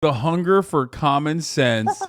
The hunger for common sense.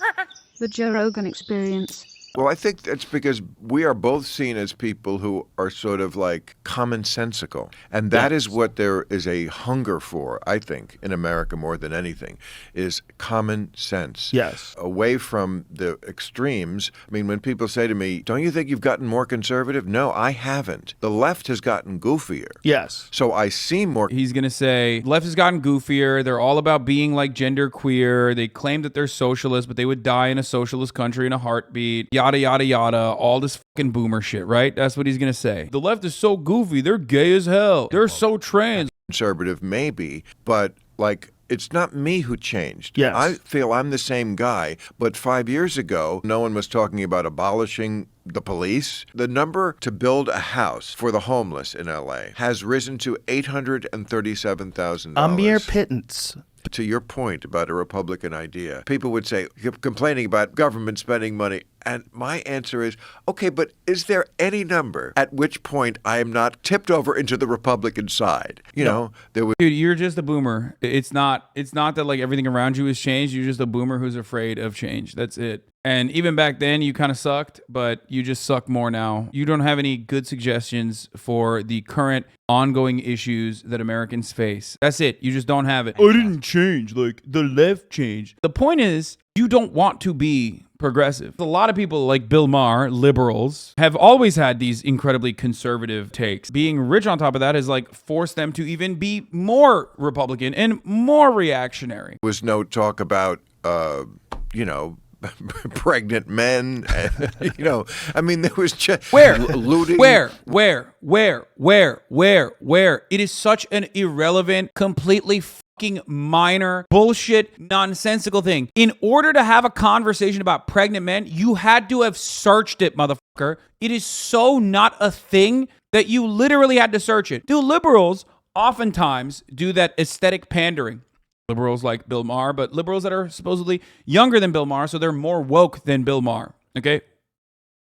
The Joe Rogan experience. Well, I think that's because we are both seen as people who are sort of like commonsensical. And that is what there is a hunger for, I think, in America more than anything, is common sense. Yes. Away from the extremes. I mean, when people say to me, don't you think you've gotten more conservative? No, I haven't. The left has gotten goofier. Yes. So I see more. He's going to say, left has gotten goofier. They're all about being like genderqueer. They claim that they're socialists, but they would die in a socialist country in a heartbeat. Yada, yada, yada. All this fucking boomer shit, right? That's what he's going to say. The left is so goofy. They're gay as hell. They're so trans. Conservative, maybe, but like, it's not me who changed. Yes. I feel I'm the same guy, but 5 years ago, no one was talking about abolishing the police. The number to build a house for the homeless in LA has risen to $837,000. A mere pittance. To your point about a Republican idea, people would say, you're complaining about government spending money. And my answer is, okay, but is there any number at which point I am not tipped over into the Republican side? You know, there was. Dude, you're just a boomer. It's not that like everything around you has changed. You're just a boomer who's afraid of change. That's it. And even back then, you kind of sucked, but you just suck more now. You don't have any good suggestions for the current ongoing issues that Americans face. That's it. You just don't have it. I didn't change. Like, the left changed. The point is, you don't want to be progressive. A lot of people like Bill Maher, liberals, have always had these incredibly conservative takes. Being rich on top of that has like forced them to even be more Republican and more reactionary. There was no talk about, you know, pregnant men. You know, I mean, there was just looting. Where? It is such an irrelevant, completely fucking minor, bullshit, nonsensical thing. In order to have a conversation about pregnant men, you had to have searched it, motherfucker. It is so not a thing that you literally had to search it. Do liberals oftentimes do that aesthetic pandering? Liberals like Bill Maher, but liberals that are supposedly younger than Bill Maher, so they're more woke than Bill Maher. Okay?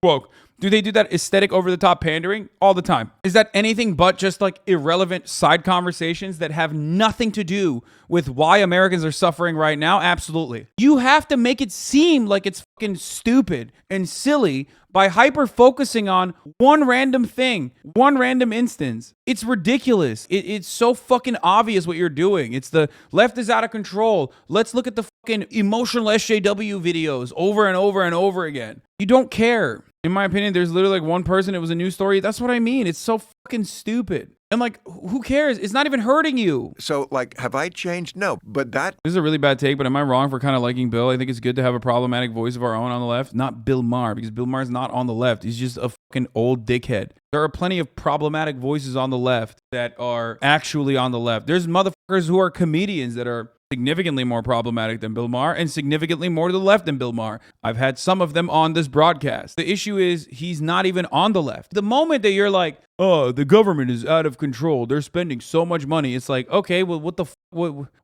Woke. Do they do that aesthetic over-the-top pandering? All the time. Is that anything but just like irrelevant side conversations that have nothing to do with why Americans are suffering right now? Absolutely. You have to make it seem like it's fucking stupid and silly by hyper-focusing on one random thing, one random instance. It's ridiculous. It's so fucking obvious what you're doing. It's the left is out of control. Let's look at the fucking emotional SJW videos over and over and over again. You don't care. In my opinion, there's literally like one person. It was a news story. That's what I mean. It's so fucking stupid. And like, who cares? It's not even hurting you. So like, have I changed? No, but that. This is a really bad take, but am I wrong for kind of liking Bill? I think it's good to have a problematic voice of our own on the left. Not Bill Maher, because Bill Maher's not on the left. He's just a fucking old dickhead. There are plenty of problematic voices on the left that are actually on the left. There's motherfuckers who are comedians that are significantly more problematic than Bill Maher and significantly more to the left than Bill Maher. I've had some of them on this broadcast. The issue is he's not even on the left. The moment that you're like, oh, the government is out of control, they're spending so much money, it's like, okay, well,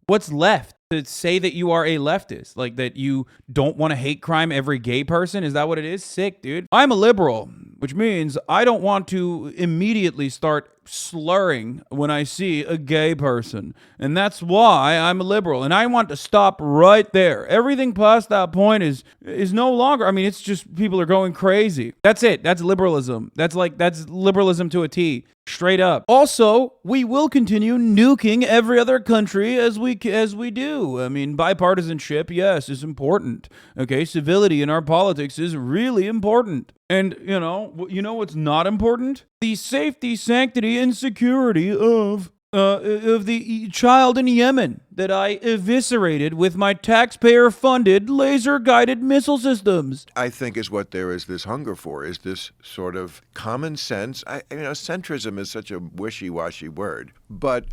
what's left to say that you are a leftist? Like that you don't want to hate crime every gay person? Is that what it is? Sick, dude. I'm a liberal, which means I don't want to immediately start slurring when I see a gay person. And that's why I'm a liberal. And I want to stop right there. Everything past that point is no longer, I mean, it's just people are going crazy. That's it. That's liberalism. That's liberalism to a T. Straight up. Also, we will continue nuking every other country as we do. I mean, bipartisanship, yes, is important. Okay, civility in our politics is really important. And you know what's not important? The safety, sanctity, and security of the child in Yemen that I eviscerated with my taxpayer-funded laser-guided missile systems. I think is what there is this hunger for, is this sort of common sense. Centrism is such a wishy-washy word, but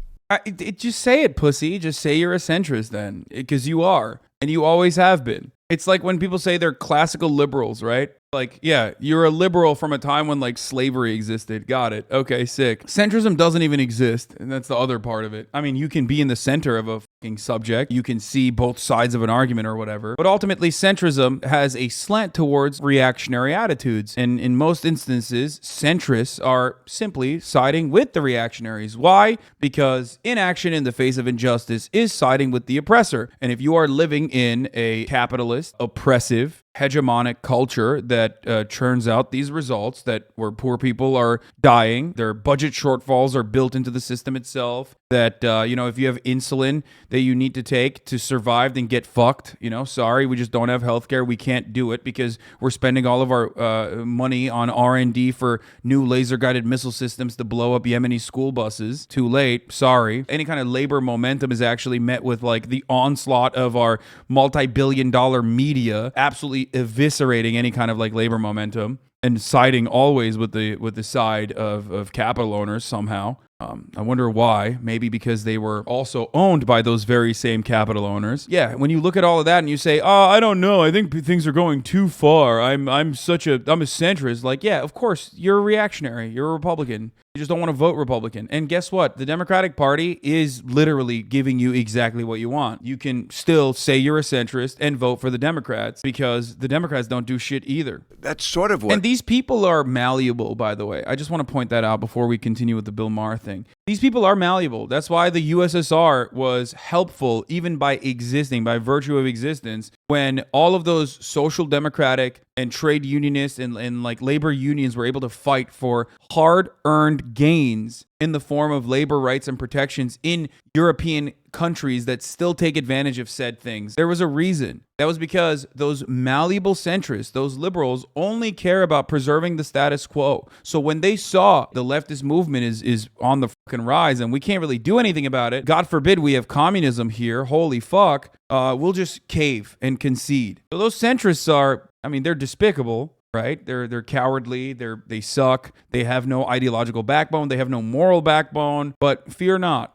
just say it, pussy. Just say you're a centrist then, because you are, and you always have been. It's like when people say they're classical liberals, right? Like, yeah, you're a liberal from a time when like slavery existed. Got it. Okay, sick. Centrism doesn't even exist, and that's the other part of it. I mean, you can be in the center of a fucking subject. You can see both sides of an argument or whatever. But ultimately, centrism has a slant towards reactionary attitudes. And in most instances, centrists are simply siding with the reactionaries. Why? Because inaction in the face of injustice is siding with the oppressor. And if you are living in a capitalist, oppressive, hegemonic culture that churns out these results that where poor people are dying, their budget shortfalls are built into the system itself, that, if you have insulin that you need to take to survive, then get fucked. Sorry, we just don't have healthcare. We can't do it because we're spending all of our money on R&D for new laser-guided missile systems to blow up Yemeni school buses. Too late. Sorry. Any kind of labor momentum is actually met with like the onslaught of our multi-billion-dollar media absolutely eviscerating any kind of like labor momentum and siding always with the side of capital owners somehow. I wonder why. Maybe because they were also owned by those very same capital owners. Yeah, when you look at all of that and you say, "Oh, I don't know. I think things are going too far. I'm a centrist." Like, yeah, of course, you're a reactionary. You're a Republican. You just don't want to vote Republican. And guess what? The Democratic Party is literally giving you exactly what you want. You can still say you're a centrist and vote for the Democrats because the Democrats don't do shit either. That's sort of what... And these people are malleable, by the way. I just want to point that out before we continue with the Bill Maher thing. These people are malleable. That's why the USSR was helpful even by existing, by virtue of existence, when all of those social democratic and trade unionists and like labor unions were able to fight for hard-earned gains in the form of labor rights and protections in European countries that still take advantage of said things. There was a reason. That was because those malleable centrists, those liberals, only care about preserving the status quo. So when they saw the leftist movement is on the fucking rise and we can't really do anything about it, God forbid we have communism here, holy fuck, we'll just cave and concede. So those centrists are, they're despicable. Right? They're cowardly. They suck. They have no ideological backbone. They have no moral backbone. But fear not.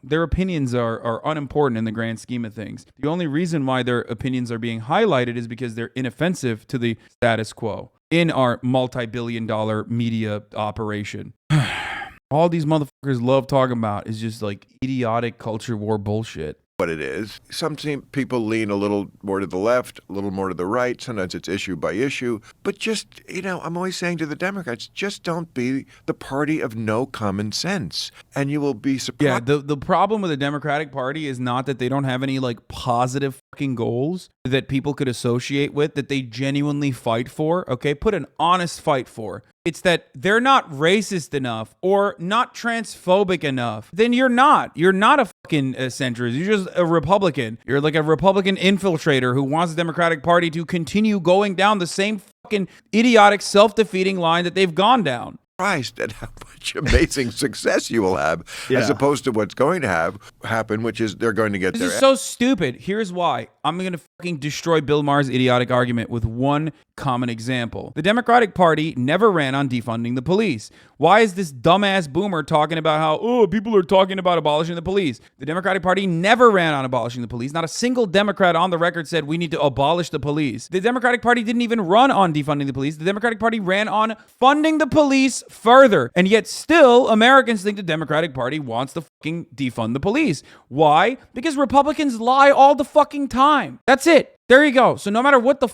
Their opinions are unimportant in the grand scheme of things. The only reason why their opinions are being highlighted is because they're inoffensive to the status quo in our multi-billion-dollar media operation. All these motherfuckers love talking about is just like idiotic culture war bullshit. What it is. Some people lean a little more to the left, a little more to the right. Sometimes it's issue by issue. But just, I'm always saying to the Democrats, just don't be the party of no common sense. And you will be surprised. Yeah, the problem with the Democratic Party is not that they don't have any like positive fucking goals that people could associate with, that they genuinely fight for. Okay, put an honest fight for. It's that they're not racist enough or not transphobic enough. Then you're not. You're not a fucking centrist. You're just a Republican. You're like a Republican infiltrator who wants the Democratic Party to continue going down the same fucking idiotic self-defeating line that they've gone down. Surprised at how much amazing success you will have, as opposed to what's going to happen, which is they're going to get this their... This is so stupid. Here's why. I'm going to fucking destroy Bill Maher's idiotic argument with one common example. The Democratic Party never ran on defunding the police. Why is this dumbass boomer talking about how, people are talking about abolishing the police? The Democratic Party never ran on abolishing the police. Not a single Democrat on the record said we need to abolish the police. The Democratic Party didn't even run on defunding the police. The Democratic Party ran on funding the police further. And yet still, Americans think the Democratic Party wants to fucking defund the police. Why? Because Republicans lie all the fucking time. That's it. There you go. So no matter what the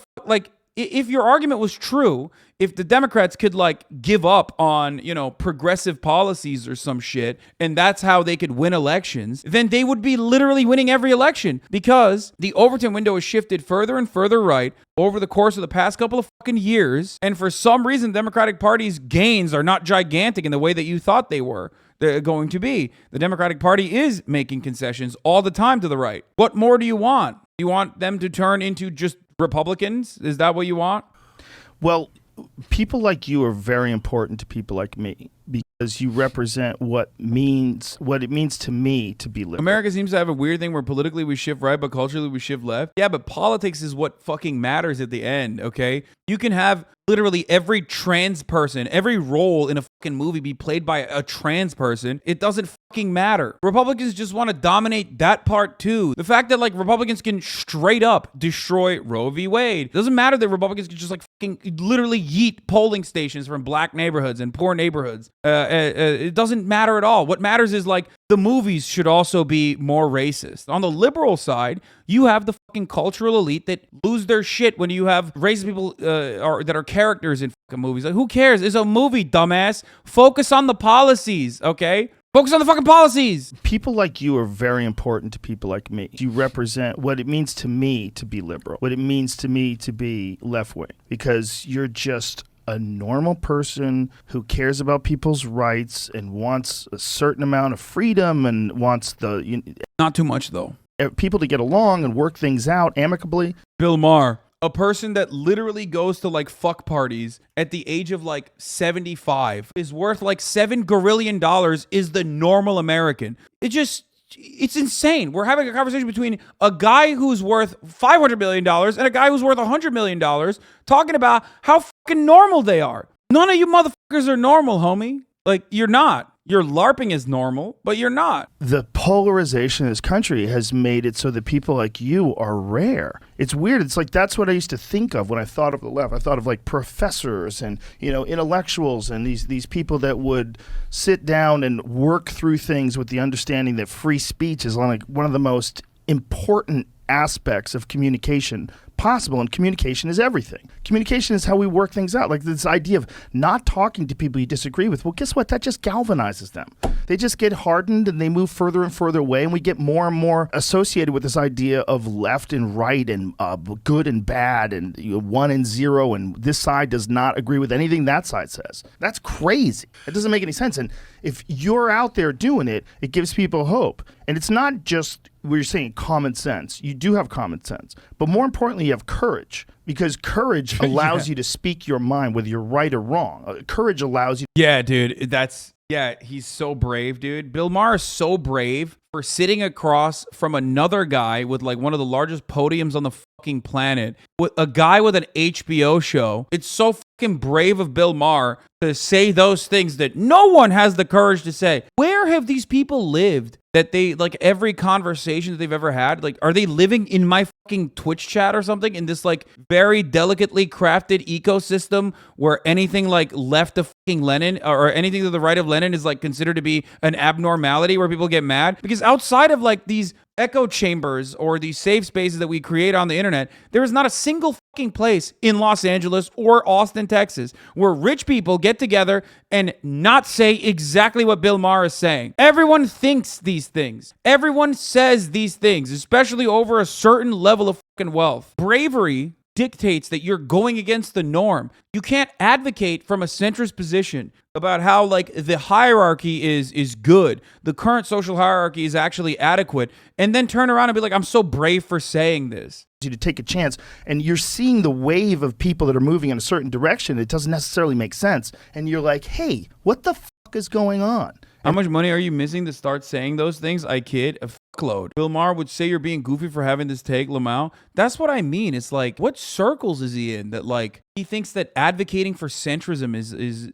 if your argument was true, if the Democrats could give up on, progressive policies or some shit, and that's how they could win elections, then they would be literally winning every election because the Overton window has shifted further and further right over the course of the past couple of fucking years. And for some reason, the Democratic Party's gains are not gigantic in the way that you thought they were. They're going to be. The Democratic Party is making concessions all the time to the right. What more do you want? Do you want them to turn into just Republicans? Is that what you want? Well, people like you are very important to people like me because you represent what it means to me to be liberal. America seems to have a weird thing where politically we shift right, but culturally we shift left. Yeah, but politics is what fucking matters at the end, okay? You can have literally every trans person, every role in a fucking movie be played by a trans person. It doesn't fucking matter. Republicans just want to dominate that part too. The fact that Republicans can straight up destroy Roe v. Wade. It doesn't matter that Republicans can just literally yeet polling stations from black neighborhoods and poor neighborhoods. It doesn't matter at all. What matters is like the movies should also be more racist. On the liberal side, you have the fucking cultural elite that lose their shit when you have racist people that are characters in fucking movies. Like, who cares? It's a movie, dumbass. Focus on the policies, okay? Focus on the fucking policies. People like you are very important to people like me. You represent what it means to me to be liberal, what it means to me to be left-wing, because you're just a normal person who cares about people's rights and wants a certain amount of freedom and wants not too much, though. People to get along and work things out amicably. Bill Maher, a person that literally goes to like fuck parties at the age of like 75 is worth like $7 gorillion is the normal American. It's insane. We're having a conversation between a guy who's worth $500 million and a guy who's worth $100 million talking about how fucking normal they are. None of you motherfuckers are normal, homie. Like, you're not. Your LARPing is normal, but you're not. The polarization in this country has made it so that people like you are rare. It's weird. It's like that's what I used to think of when I thought of the left. I thought of like professors and, intellectuals and these people that would sit down and work through things with the understanding that free speech is like one of the most important aspects of communication possible, and communication is everything. Communication is how we work things out. Like this idea of not talking to people you disagree with, well, guess what? That just galvanizes them. They just get hardened and they move further and further away, and we get more and more associated with this idea of left and right and good and bad and 1 and 0, and this side does not agree with anything that side says. That's crazy. It doesn't make any sense. And if you're out there doing it, it gives people hope. And it's not just we're saying common sense. You do have common sense. But more importantly, you have courage, because courage allows you to speak your mind, whether you're right or wrong. Courage allows you. Yeah, dude. He's so brave, dude. Bill Maher is so brave for sitting across from another guy with like one of the largest podiums on the fucking planet, with a guy with an HBO show. It's so fucking brave of Bill Maher to say those things that no one has the courage to say. Where have these people lived that they, like, every conversation that they've ever had, like, are they living in my fucking Twitch chat or something in this like very delicately crafted ecosystem where anything like left of fucking Lenin or anything to the right of Lenin is like considered to be an abnormality where people get mad? Because outside of like these echo chambers or these safe spaces that we create on the internet, there is not a single fucking place in Los Angeles or Austin, Texas, where rich people get together and not say exactly what Bill Maher is saying. Everyone thinks these things. Everyone says these things, especially over a certain level of fucking wealth. Bravery dictates that you're going against the norm. You can't advocate from a centrist position about how like the hierarchy is good, the current social hierarchy is actually adequate, and then turn around and be like, I'm so brave for saying this. You to take a chance, and you're seeing the wave of people that are moving in a certain direction. It doesn't necessarily make sense, and you're like, hey, what the fuck is going on? How much money are you missing to start saying those things? I kid, a fuckload. Bill Maher would say you're being goofy for having this take, Lamau. That's what I mean. It's like, what circles is he in that like he thinks that advocating for centrism is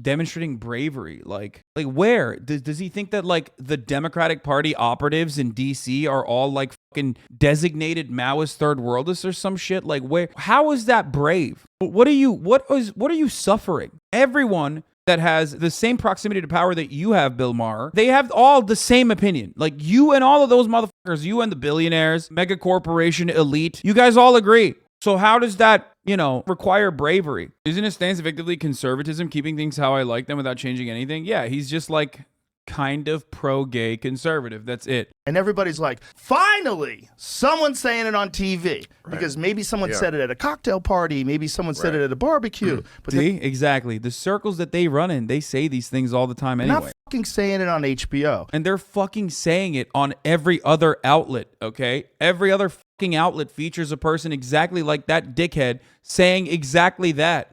demonstrating bravery? Like where? Does he think that like the Democratic Party operatives in DC are all like fucking designated Maoist third worldists or some shit? Like where? How is that brave? What are you suffering? Everyone that has the same proximity to power that you have, Bill Maher, they have all the same opinion. Like you and all of those motherfuckers, you and the billionaires, mega corporation elite, you guys all agree. So how does that, require bravery? Isn't his stance effectively conservatism, keeping things how I like them without changing anything? Yeah, he's just like kind of pro-gay conservative. That's it. And everybody's like, finally, someone's saying it on TV. Right. Because maybe someone said it at a cocktail party. Maybe someone said it at a barbecue. But see, exactly. The circles that they run in, they say these things all the time anyway. They're not fucking saying it on HBO. And they're fucking saying it on every other outlet, okay? Every other fucking outlet features a person exactly like that dickhead saying exactly that.